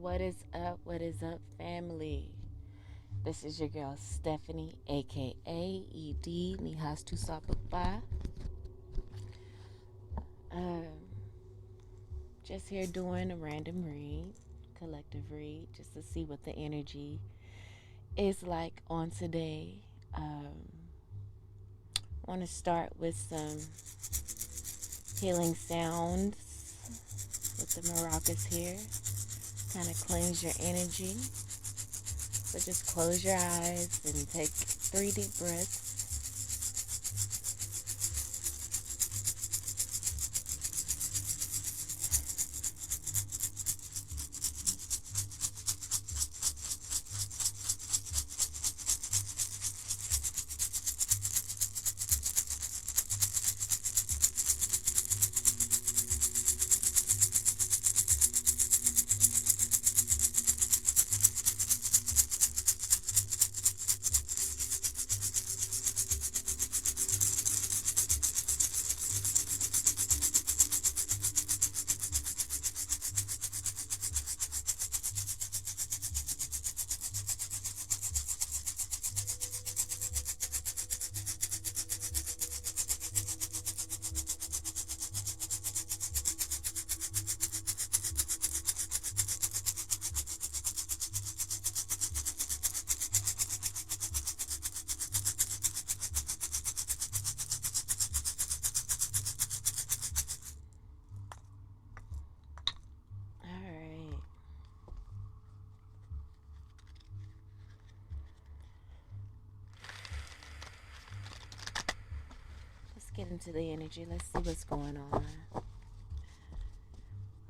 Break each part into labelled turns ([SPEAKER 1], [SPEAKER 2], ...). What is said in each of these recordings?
[SPEAKER 1] What is up? What is up, family? This is your girl Stephanie, aka ED Nihastu Sapapa. Just here doing a random read, collective read, just to see what the energy is like on today. I want to start with some healing sounds with the maracas here. Kind of cleanse your energy. So just close your eyes and take 3 deep breaths. Alright. Let's get into the energy. Let's see what's going on.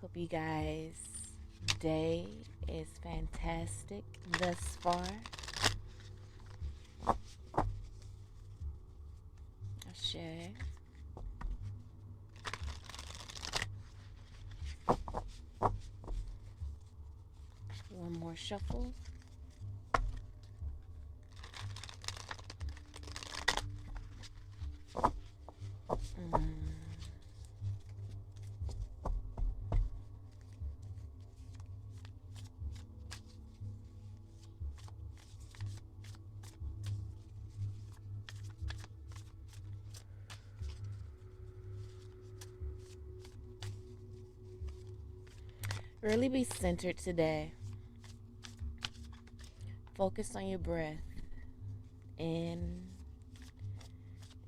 [SPEAKER 1] Hope you guys' day is fantastic thus far. I'll share. One more shuffle. Really be centered today. Focus on your breath in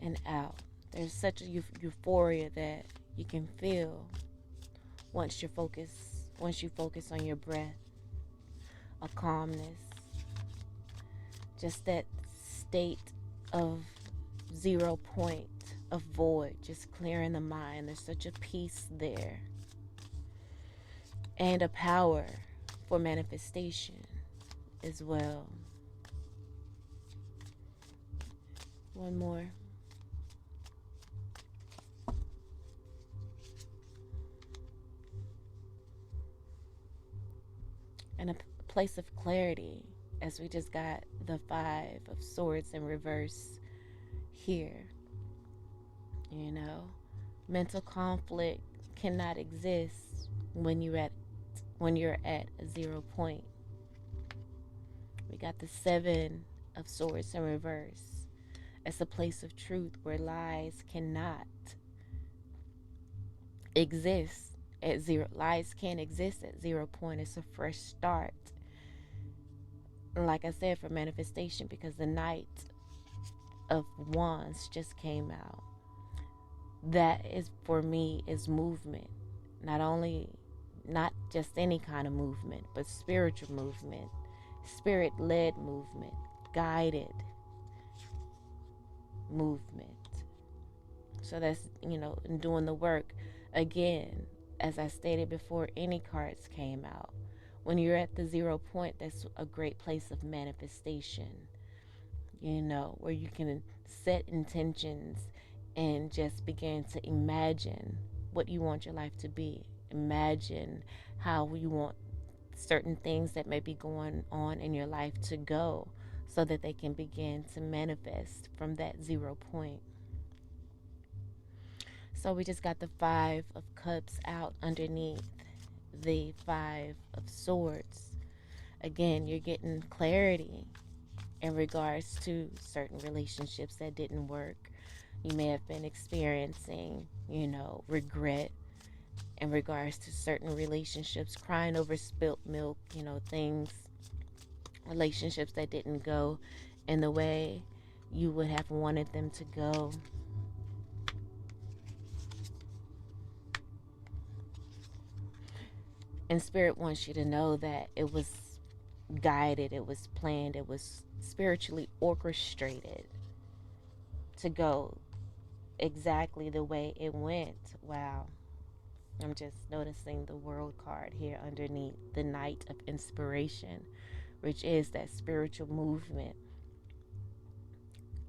[SPEAKER 1] and out. There's such a euphoria that you can feel once you focus on your breath. A calmness, just that state of 0 point of void, just clearing the mind. There's such a peace there and a power for manifestation as well. One more. And a place of clarity, as we just got the 5 of Swords in reverse here. You know, mental conflict cannot exist when you're at a 0 point. We got the 7 of Swords in reverse. It's a place of truth where lies cannot exist at 0. Lies can't exist at 0 point. It's a fresh start. Like I said, for manifestation, because the Knight of Wands just came out. That is, for me, is movement. Not just any kind of movement, but spiritual movement, spirit-led movement, guided movement. So that's, in doing the work. Again, as I stated before, any cards came out. When you're at the 0 point, that's a great place of manifestation, where you can set intentions and just begin to imagine what you want your life to be. Imagine how you want certain things that may be going on in your life to go, so that they can begin to manifest from that 0 point. So we just got the 5 of Cups out underneath the Five of Swords. Again, you're getting clarity in regards to certain relationships that didn't work. You may have been experiencing, regret in regards to certain relationships, crying over spilt milk, things, relationships that didn't go in the way you would have wanted them to go. And Spirit wants you to know that it was guided, it was planned, it was spiritually orchestrated to go exactly the way it went. Wow. I'm just noticing the World card here underneath the Knight of Inspiration, which is that spiritual movement.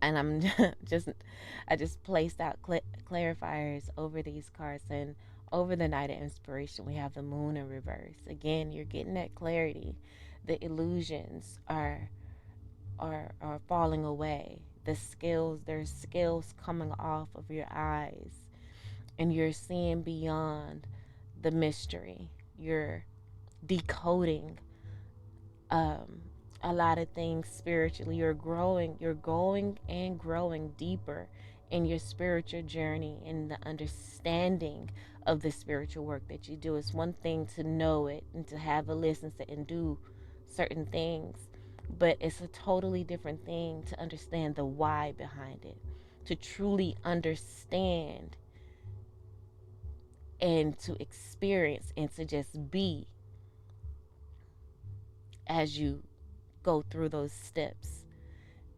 [SPEAKER 1] And I just placed out clarifiers over these cards. And over the Knight of Inspiration, we have the Moon in reverse. Again, you're getting that clarity. The illusions are falling away. There's scales coming off of your eyes, and you're seeing beyond the mystery. You're decoding a lot of things spiritually. You're going and growing deeper in your spiritual journey, in the understanding of the spiritual work that you do. It's one thing to know it and to have a list and do certain things, but it's a totally different thing to understand the why behind it, to truly understand and to experience and to just be as you go through those steps,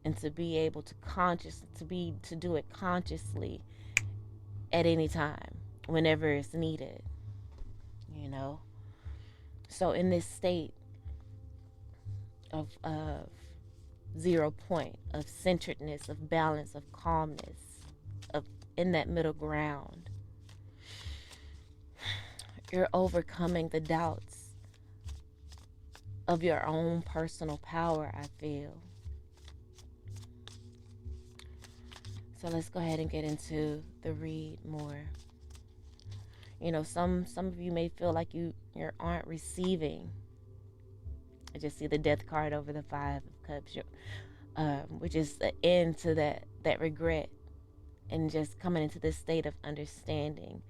[SPEAKER 1] and to be able to do it consciously at any time whenever it's needed, you know. So in this state of 0 point, of centeredness, of balance, of calmness, of in that middle ground, you're overcoming the doubts of your own personal power, I feel. So let's go ahead and get into the read more. Some of you may feel like you aren't receiving. I just see the Death card over the Five of Cups, which is the end to that regret, and just coming into this state of understanding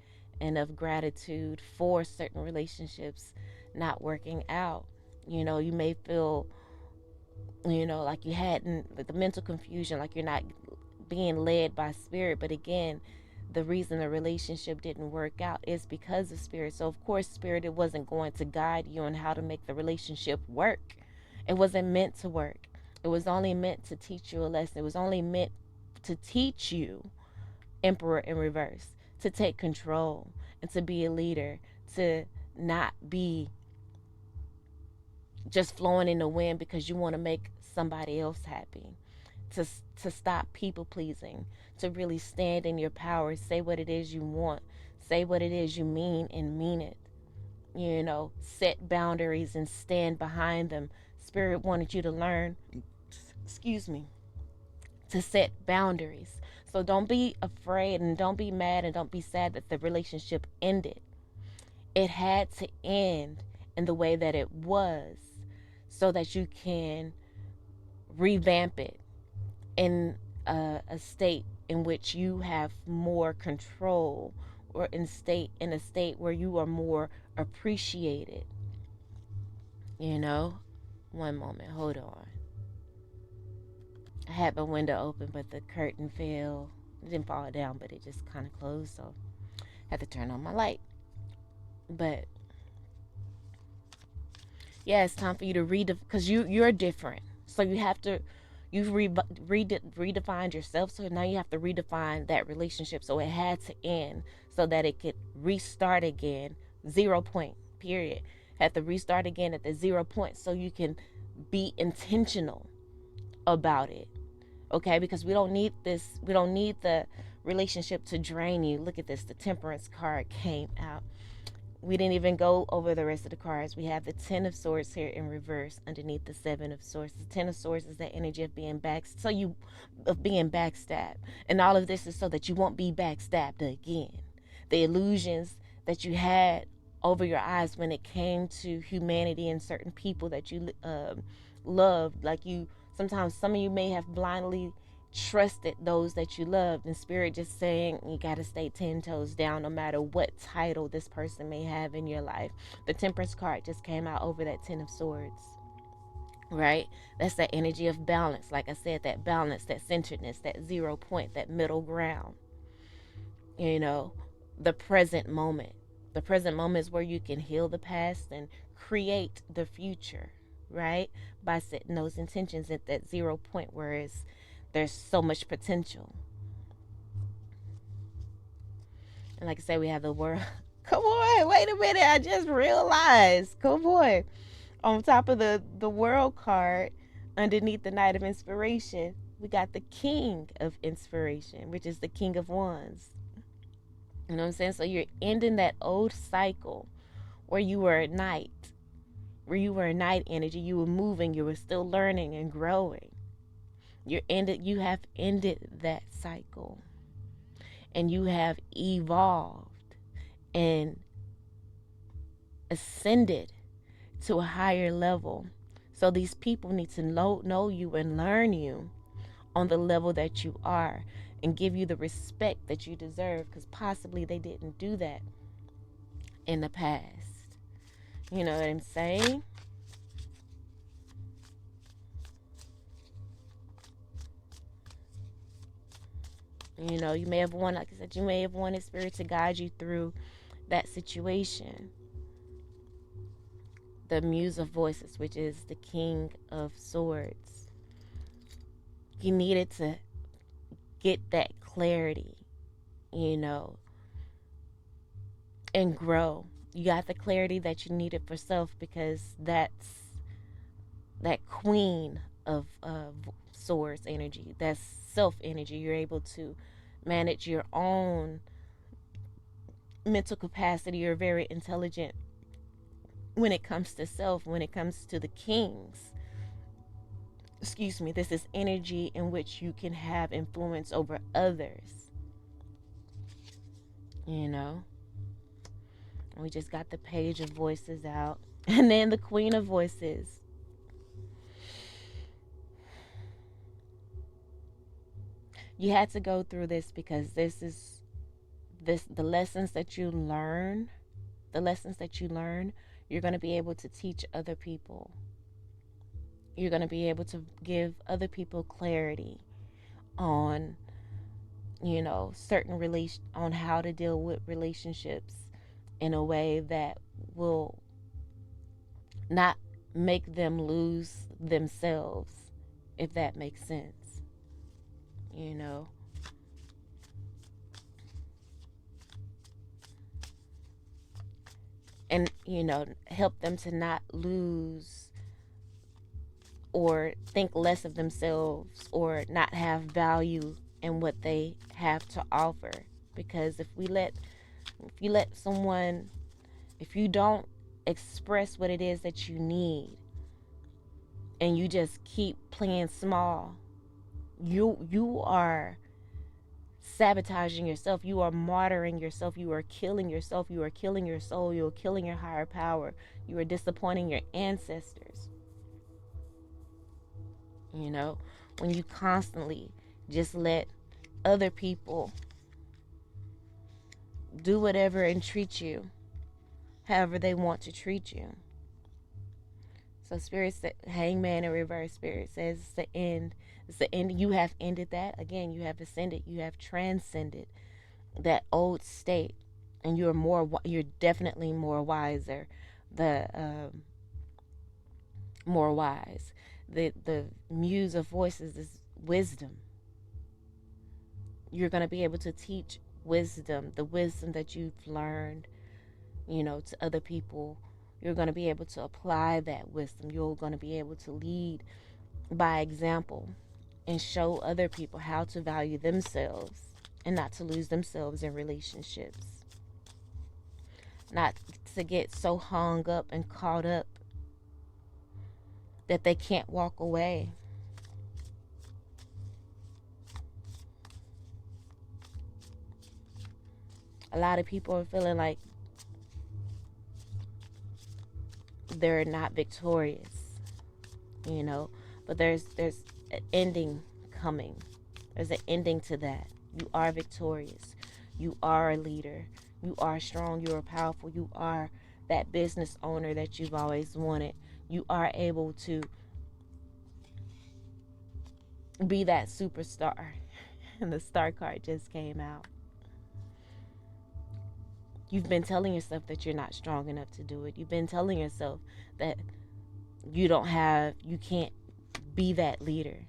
[SPEAKER 1] and of gratitude for certain relationships not working out. You may feel, like you hadn't, the mental confusion, like you're not being led by spirit. But again, the reason the relationship didn't work out is because of spirit. So of course, spirit, it wasn't going to guide you on how to make the relationship work. It wasn't meant to work. It was only meant to teach you a lesson. It was only meant to teach you, Emperor in reverse, to take control and to be a leader, to not be just flowing in the wind because you want to make somebody else happy, to stop people pleasing, to really stand in your power, say what it is you want, say what it is you mean and mean it. Set boundaries and stand behind them. Spirit wanted you to learn, excuse me, to set boundaries. So don't be afraid and don't be mad and don't be sad that the relationship ended. It had to end in the way that it was, so that you can revamp it in a state in which you have more control, or in a state where you are more appreciated. One moment, hold on. I had my window open, but the curtain fell. It didn't fall down, but it just kind of closed, so I had to turn on my light. But yeah, it's time for you to because you're different. So you've redefined yourself. So now you have to redefine that relationship. So it had to end so that it could restart again. 0 point, period. Had to restart again at the 0 point so you can be intentional about it. Okay, because we don't need the relationship to drain you. Look at this, the Temperance card came out. We didn't even go over the rest of the cards. We have the Ten of Swords here in reverse underneath the Seven of Swords. The Ten of Swords is that energy of being backstabbed. And all of this is so that you won't be backstabbed again. The illusions that you had over your eyes when it came to humanity and certain people that you loved. Like you, sometimes some of you may have blindly trusted those that you loved, and spirit just saying you got to stay 10 toes down no matter what title this person may have in your life. The Temperance card just came out over that 10 of swords, right? That's that energy of balance. Like I said, that balance, that centeredness, that 0 point, that middle ground. You know, the present moment. The present moment is where you can heal the past and create the future, right? By setting those intentions at that 0 point where there's so much potential. And like I said, we have the world. Come on, wait a minute. I just realized. Come on. On top of the world card, underneath the Knight of Inspiration, we got the King of Inspiration, which is the King of Wands. You know what I'm saying? So you're ending that old cycle where you were a knight, where you were a knight energy. You were moving, you were still learning and growing. You have ended that cycle. And you have evolved and ascended to a higher level. So these people need to know you and learn you on the level that you are and give you the respect that you deserve, because possibly they didn't do that in the past. You know what I'm saying? You know, you may have wanted, like I said, you may have wanted spirit to guide you through that situation. The Muse of Voices, which is the King of Swords. You needed to get that clarity, you know, and grow. You got the clarity that you needed for self, because that's that Queen of Swords energy. That's self energy. You're able to manage your own mental capacity. You're very intelligent when it comes to self. When it comes to the Kings, excuse me, this is energy in which you can have influence over others, you know. We just got the Page of Voices out, and then the Queen of Voices. You had to go through this because the lessons that you learn, you're going to be able to teach other people. You're going to be able to give other people clarity on, you know, on how to deal with relationships in a way that will not make them lose themselves, if that makes sense. You know, and you know, help them to not lose or think less of themselves or not have value in what they have to offer. Because if you let someone, if you don't express what it is that you need and you just keep playing small, you are sabotaging yourself. You are martyring yourself. You are killing yourself. You are killing your soul. You are killing your higher power. You are disappointing your ancestors. You know, when you constantly just let other people do whatever and treat you however they want to treat you. So spirit said, Hangman in reverse, spirit says it's the end. It's the end. You have ended that. Again, you have ascended. You have transcended that old state, and you're definitely more wiser. The more wise. The Muse of Voices is wisdom. You're going to be able to teach wisdom, the wisdom that you've learned, you know, to other people. You're going to be able to apply that wisdom. You're going to be able to lead by example and show other people how to value themselves and not to lose themselves in relationships. Not to get so hung up and caught up that they can't walk away. A lot of people are feeling like they're not victorious, you know, but there's an ending coming. There's an ending to that. You are victorious. You are a leader. You are strong. You are powerful. You are that business owner that you've always wanted. You are able to be that superstar. And the star card just came out. You've been telling yourself that you're not strong enough to do it. You've been telling yourself that you can't be that leader,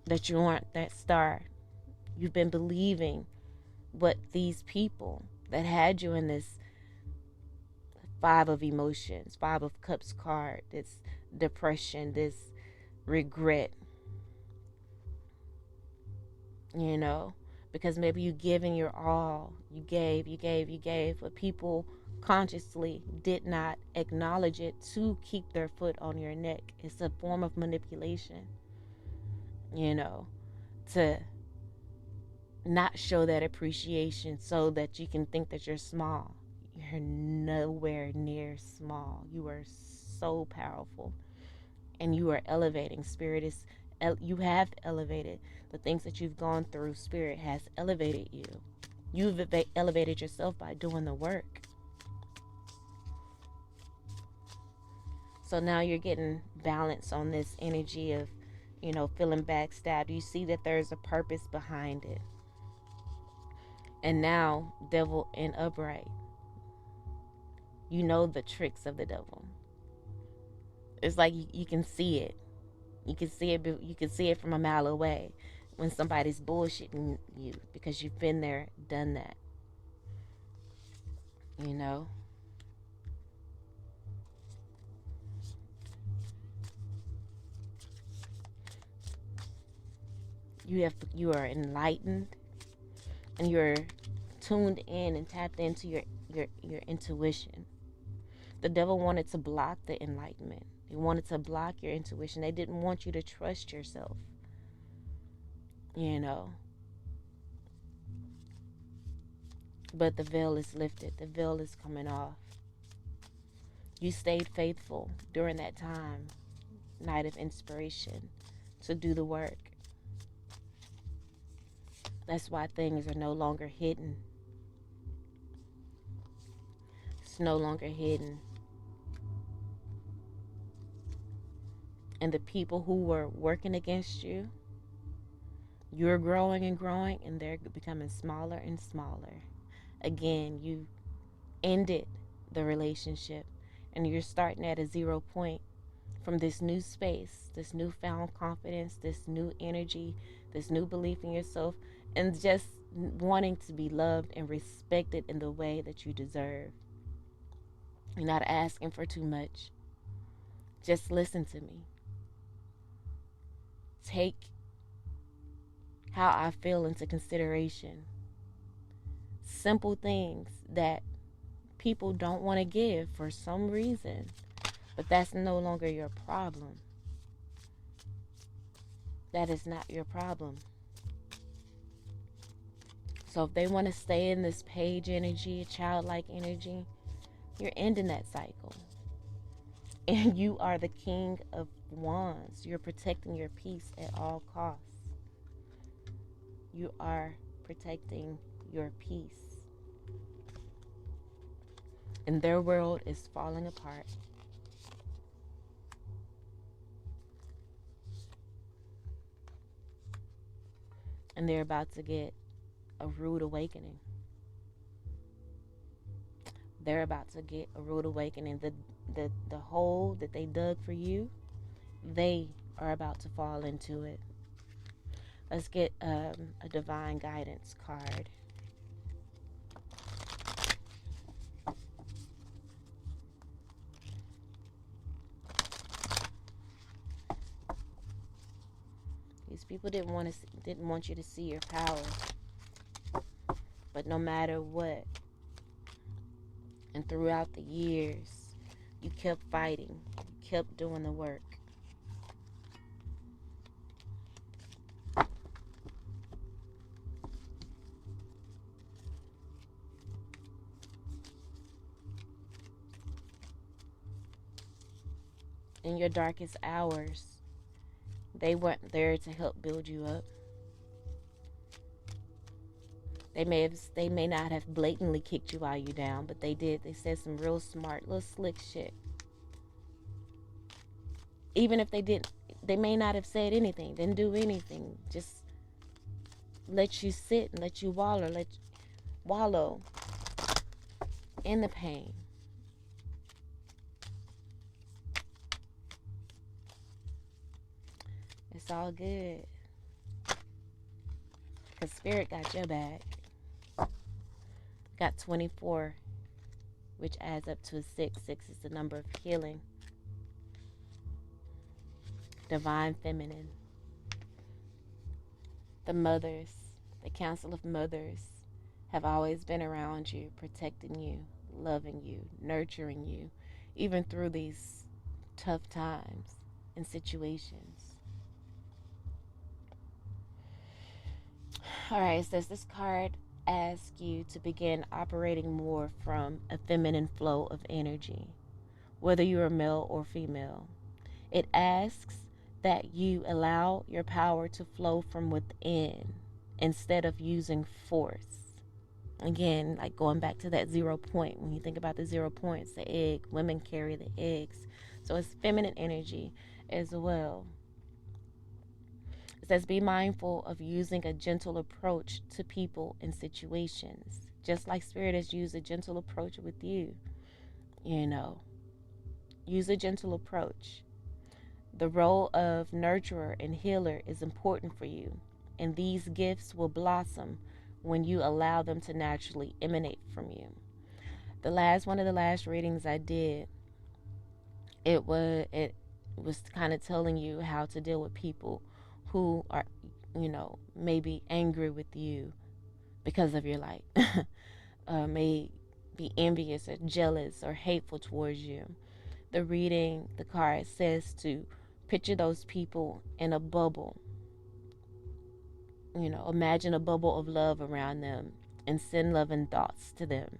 [SPEAKER 1] that you aren't that star. You've been believing what these people that had you in this five of emotions, five of cups card, this depression, this regret, you know, because maybe you giving your all, you gave, but people consciously did not acknowledge it to keep their foot on your neck. It's a form of manipulation, you know, to not show that appreciation so that you can think that you're small. You're nowhere near small. You are so powerful, and you are elevating. Spirit is, you have elevated the things that you've gone through. Spirit has elevated you. You've elevated yourself by doing the work. So now you're getting balance on this energy of, you know, feeling backstabbed. You see that there's a purpose behind it. And now, devil in upright. You know the tricks of the devil. It's like you can see it. You can see it. You can see it from a mile away when somebody's bullshitting you, because you've been there, done that. You know. You are enlightened, and you're tuned in and tapped into your intuition. The devil wanted to block the enlightenment. They wanted to block your intuition. They didn't want you to trust yourself. You know. But the veil is lifted. The veil is coming off. You stayed faithful during that time, night of inspiration, to do the work. That's why things are no longer hidden. It's no longer hidden. And the people who were working against you, you're growing and growing, and they're becoming smaller and smaller. Again, you ended the relationship, and you're starting at a 0 point from this new space, this newfound confidence, this new energy, this new belief in yourself, and just wanting to be loved and respected in the way that you deserve. You're not asking for too much. Just listen to me. Take how I feel into consideration. Simple things that people don't want to give for some reason, but that's no longer your problem. That is not your problem. So if they want to stay in this page energy, childlike energy, you're ending that cycle. And you are the king of wands. You're protecting your peace at all costs. You are protecting your peace. And their world is falling apart. And they're about to get a rude awakening. They're about to get a rude awakening. The hole that they dug for you, they are about to fall into it. Let's get a divine guidance card. These people didn't want you to see your power. But no matter what, and throughout the years, you kept fighting. You kept doing the work. in your darkest hours, they weren't there to help build you up. They may not have blatantly kicked you while you down, but they did. They said some real smart, little slick shit. Even if they didn't, they may not have said anything, didn't do anything. Just let you sit and let you wallow in the pain. It's all good. Because Spirit got your back. Got 24, which adds up to a 6. 6 is the number of healing. Divine Feminine. The mothers, the Council of Mothers, have always been around you, protecting you, loving you, nurturing you, even through these tough times and situations. All right, it says this card asks you to begin operating more from a feminine flow of energy, whether you're male or female. It asks that you allow your power to flow from within instead of using force. Again, like going back to that 0 point, when you think about the 0 points, the egg, women carry the eggs. So it's feminine energy as well. It says be mindful of using a gentle approach to people and situations, just like Spirit has used a gentle approach with you. Use a gentle approach. The role of nurturer and healer is important for you, and these gifts will blossom when you allow them to naturally emanate from you. One of the last readings I did, it was kind of telling you how to deal with people who are, maybe angry with you because of your light, may be envious or jealous or hateful towards you. The card says to picture those people in a bubble. Imagine a bubble of love around them and send loving thoughts to them.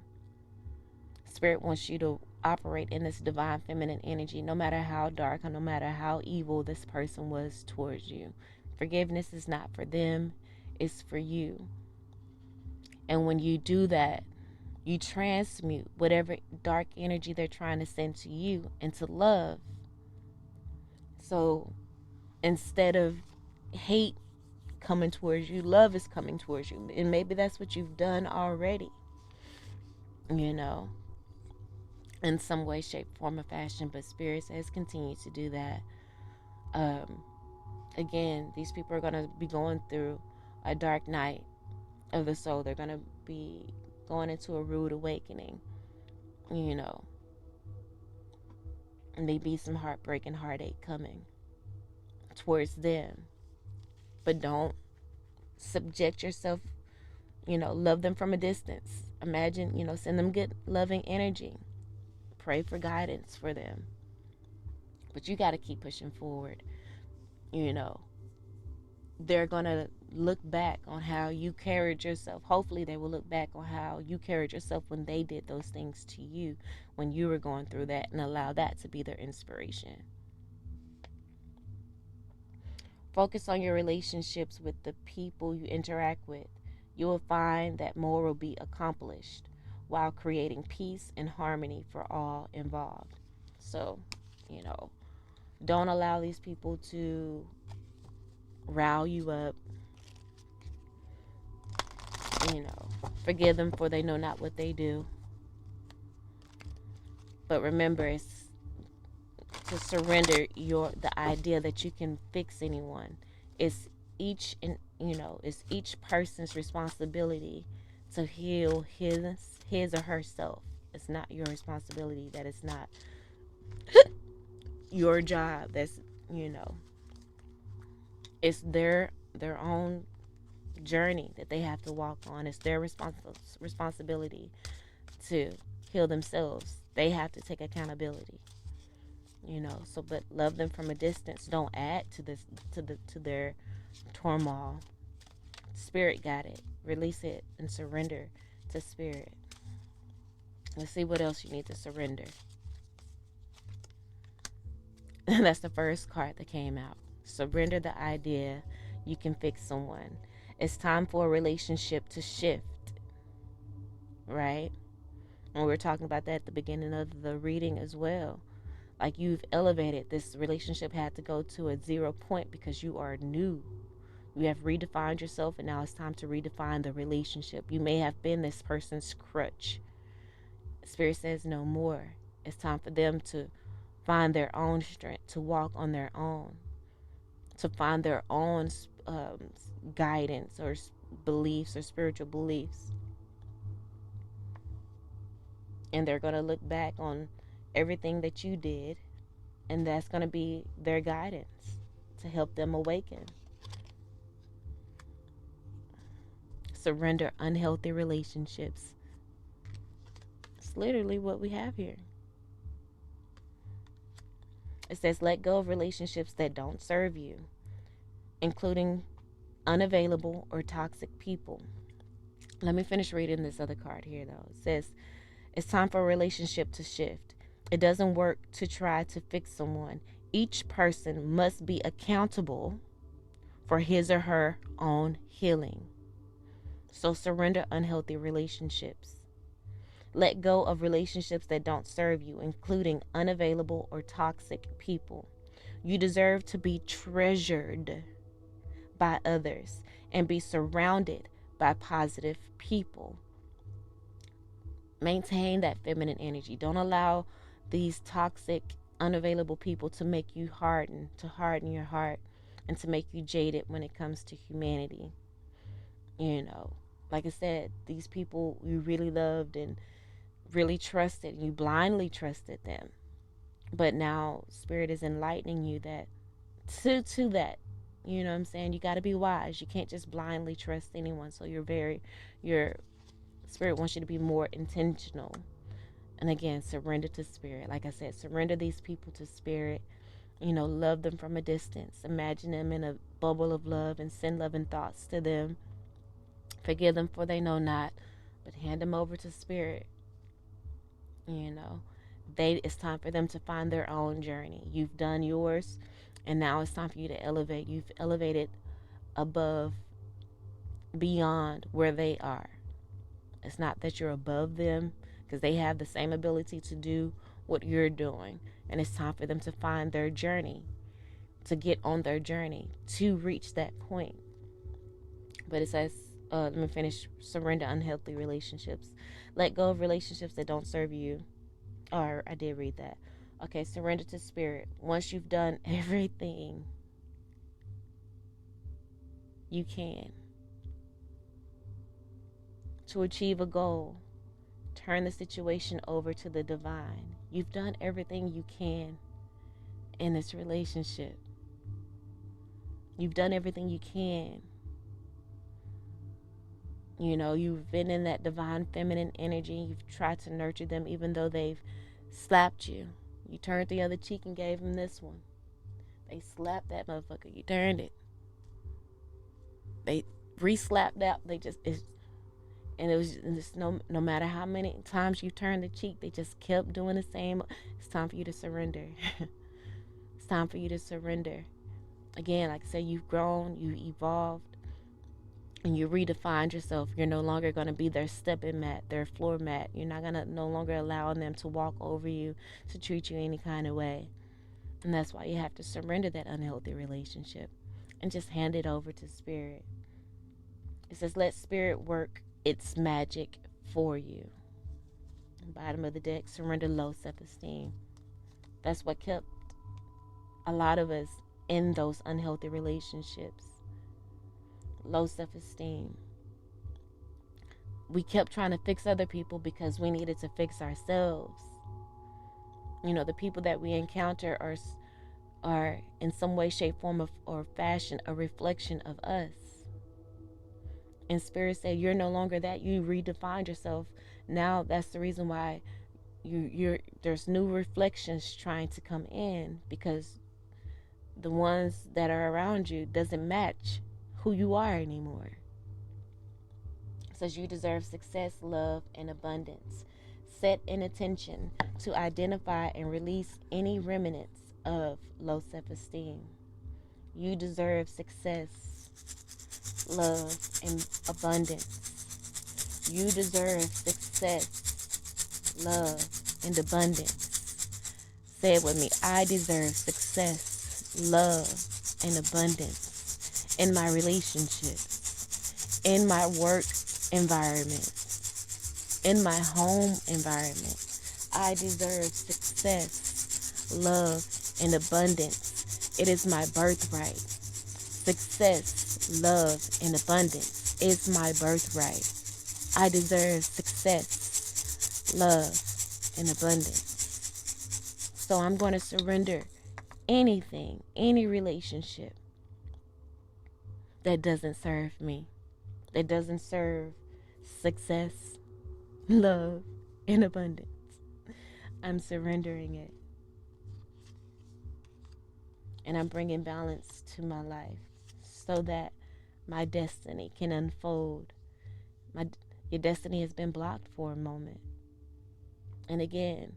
[SPEAKER 1] Spirit wants you to operate in this divine feminine energy, no matter how dark or no matter how evil this person was towards you. Forgiveness is not for them, it's for you. And when you do that, you transmute whatever dark energy they're trying to send to you into love. So instead of hate coming towards you, love is coming towards you. And maybe that's what you've done already, in some way, shape, form, or fashion. But Spirit says continue to do that. Again, these people are going to be going through a dark night of the soul. They're going to be going into a rude awakening, and there be some heartbreak and heartache coming towards them. But don't subject yourself, love them from a distance. Imagine, send them good, loving energy. Pray for guidance for them. But you got to keep pushing forward. They're going to look back on how you carried yourself. Hopefully they will look back on how you carried yourself when they did those things to you, when you were going through that, and allow that to be their inspiration. Focus on your relationships with the people you interact with. You will find that more will be accomplished while creating peace and harmony for all involved. So, don't allow these people to rile you up. Forgive them, for they know not what they do. But remember, it's to surrender the idea that you can fix anyone. It's each person's responsibility to heal his or herself. It's not your responsibility. That is not your job. That's it's their own journey that they have to walk on. It's their responsibility to heal themselves. They have to take accountability. But love them from a distance. Don't add to their turmoil. Spirit got it. Release it and surrender to Spirit. Let's see what else you need to surrender. That's the first card that came out. Surrender the idea you can fix someone. It's time for a relationship to shift, right? And we were talking about that at the beginning of the reading as well. Like, you've elevated. This relationship had to go to a 0 point because you are new. You have redefined yourself, and now it's time to redefine the relationship. You may have been this person's crutch. Spirit says no more. It's time for them to find their own strength, to walk on their own, to find their own guidance or beliefs or spiritual beliefs. And they're going to look back on everything that you did, and that's going to be their guidance to help them awaken. Surrender unhealthy relationships. It's literally what we have here. It says let go of relationships that don't serve you, including unavailable or toxic people. Let me finish reading this other card here, though. It says it's time for a relationship to shift. It doesn't work to try to fix someone. Each person must be accountable for his or her own healing. So surrender unhealthy relationships. Let go of relationships that don't serve you, including unavailable or toxic people. You deserve to be treasured by others and be surrounded by positive people. Maintain that feminine energy. Don't allow these toxic, unavailable people to make you harden your heart, and to make you jaded when it comes to humanity. You know, like I said, these people you really loved and really trusted, and you blindly trusted them. But now Spirit is enlightening you that to that. You know what I'm saying? You got to be wise. You can't just blindly trust anyone. So your Spirit wants you to be more intentional. And again, surrender to Spirit. Like I said, surrender these people to Spirit. You know, love them from a distance. Imagine them in a bubble of love and send loving thoughts to them. Forgive them for they know not, but hand them over to Spirit. You know, it's time for them to find their own journey. You've done yours, and now it's time for you to elevate. You've elevated above, beyond where they are. It's not that you're above them, because they have the same ability to do what you're doing. And it's time for them to find their journey, to get on their journey to reach that point. But it says, let me finish. Surrender unhealthy relationships. Let go of relationships that don't serve you. Or I did read that. Okay, surrender to Spirit. Once you've done everything you can to achieve a goal, turn the situation over to the divine. You've done everything you can in this relationship. You've done everything you can. You know, you've been in that divine feminine energy. You've tried to nurture them even though they've slapped you. You turned the other cheek and gave them this one. They slapped that motherfucker. You turned it. They re-slapped out. And it was just no matter how many times you turned the cheek, they just kept doing the same. It's time for you to surrender. It's time for you to surrender. Again, like I said, you've grown, you evolved, and you redefined yourself. You're no longer going to be their stepping mat, their floor mat. You're not going to no longer allow them to walk over you, to treat you any kind of way. And that's why you have to surrender that unhealthy relationship and just hand it over to Spirit. It says, let Spirit work its magic for you. Bottom of the deck, surrender low self-esteem. That's what kept a lot of us in those unhealthy relationships. Low self-esteem. We kept trying to fix other people because we needed to fix ourselves. You know, the people that we encounter are in some way, shape, form, or fashion a reflection of us. And Spirit said, you're no longer that. You redefined yourself. Now that's the reason why there's new reflections trying to come in, because the ones that are around you doesn't match who you are anymore. It says you deserve success, love, and abundance. Set an intention to identify and release any remnants of low self-esteem. You deserve success, love, and abundance. You deserve success, love, and abundance. Say it with me. I deserve success, love, and abundance in my relationships, in my work environment, in my home environment. I deserve success, love, and abundance. It is my birthright. Success, love, and abundance is my birthright. I deserve success, love, and abundance. So I'm going to surrender anything, any relationship that doesn't serve me, that doesn't serve success, love, and abundance. I'm surrendering it. And I'm bringing balance to my life so that my destiny can unfold. Your destiny has been blocked for a moment. And again,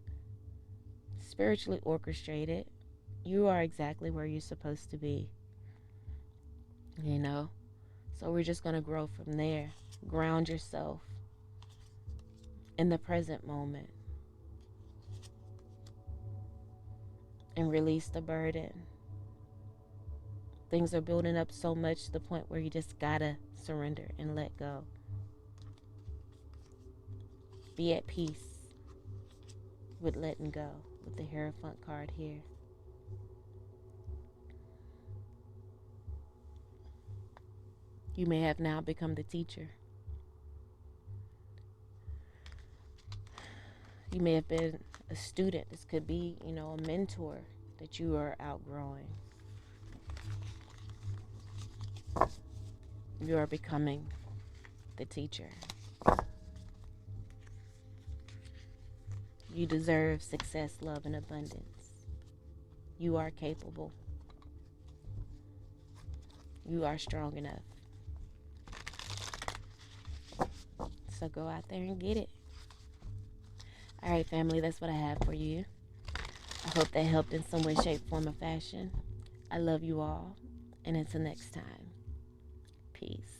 [SPEAKER 1] spiritually orchestrated, you are exactly where you're supposed to be. You know? So we're just going to grow from there. Ground yourself in the present moment and release the burden. Things are building up so much to the point where you just gotta surrender and let go. Be at peace with letting go with the Hierophant card here. You may have now become the teacher. You may have been a student. This could be, a mentor that you are outgrowing. You are becoming the teacher. You deserve success, love, and abundance. You are capable. You are strong enough. So go out there and get it. All right, family, that's what I have for you. I hope that helped in some way, shape, form, or fashion. I love you all. And until next time, peace.